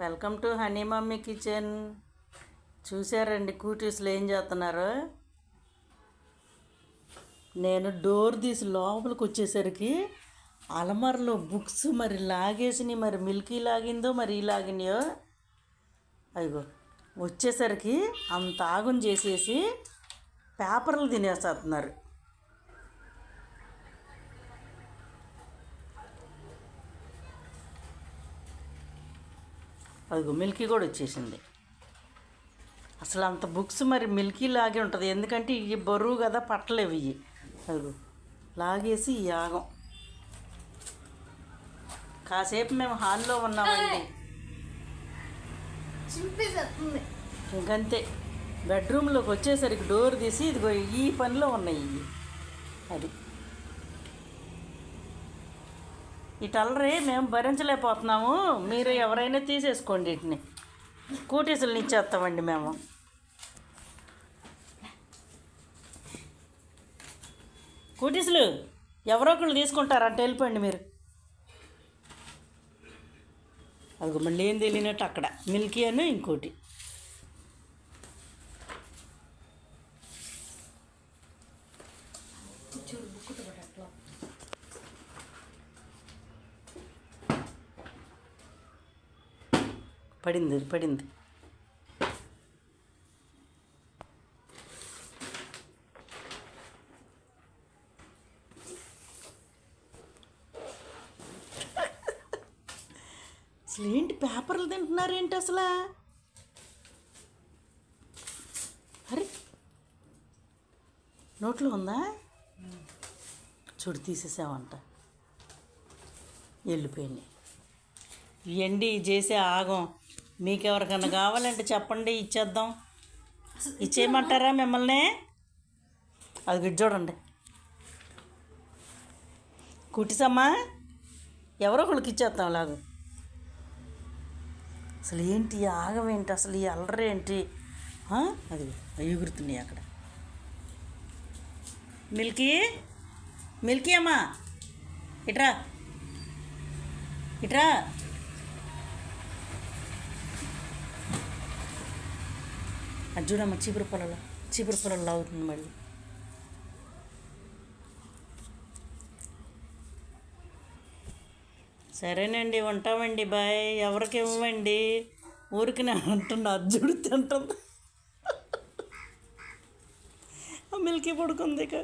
Welcome to honey mummy kitchen. చూసారండి కూటీస్లో ఏం చేస్తున్నారో. నేను డోర్ తీసి లోపలికి వచ్చేసరికి అలమరలో బుక్స్ మరి లాగేసినాయి. మరి మిల్కీ లాగిందో మరి ఈ లాగినాయో. అయ్యో వచ్చేసరికి అంత ఆగం చేసేసి పేపర్లు తినేస్తున్నారు. అదిగో మిల్కీ కూడా వచ్చేసింది. అసలు అంత బుక్స్ మరి మిల్కీ లాగే ఉంటుంది, ఎందుకంటే ఇవి బరువు కదా, పట్టలేవు ఇవి. అదిగో లాగేసి ఈ ఆగం. కాసేపు మేము హాల్లో ఉన్నామండి, ఇంకంతే. బెడ్రూమ్లోకి వచ్చేసరికి డోర్ తీసి ఇదిగో ఈ పనిలో ఉన్నాయి ఇవి. అది ఈ టల్లరి మేము భరించలేకపోతున్నాము. మీరు ఎవరైనా తీసేసుకోండి, వీటిని కూటీసులు ఇచ్చేస్తామండి మేము. కూటీసులు ఎవరో ఒకళ్ళు తీసుకుంటారంటే వెళ్ళిపోండి మీరు. అది మళ్ళీ ఏం తెలియనట్టు అక్కడ మిల్కీ అని ఇంకోటి. పడింది. అసలు ఏంటి పేపర్లు తింటున్నారేంటి అసలు? అరే నోట్లో ఉందా? చూడు తీసేసావంట, వెళ్ళిపోయినాయి. ఇవ్వండి చేసే ఆగం. మీకు ఎవరికన్నా కావాలంటే చెప్పండి, ఇచ్చేద్దాం. ఇచ్చేయమంటారా మిమ్మల్ని? అది గిట్ చూడండి. కుట్టిసమ్మా ఎవరో ఒకళ్ళకి ఇచ్చేస్తాం అలాగ. అసలు ఏంటి ఆగం ఏంటి, అసలు ఈ అల్లరి ఏంటి? అది ఎగురుతున్నాయి అక్కడ. మిల్కీ అమ్మా ఇట్రా. అది చూడమ్మా, చీపురు పొలంలో అవుతుంది మళ్ళీ. సరేనండి, ఉంటామండి, బాయ్. ఎవరికి ఇవ్వండి, ఊరికి నేను అంటున్నా. అర్జుడు తింటుంది. మిల్కీ పడుకుంది ఇక.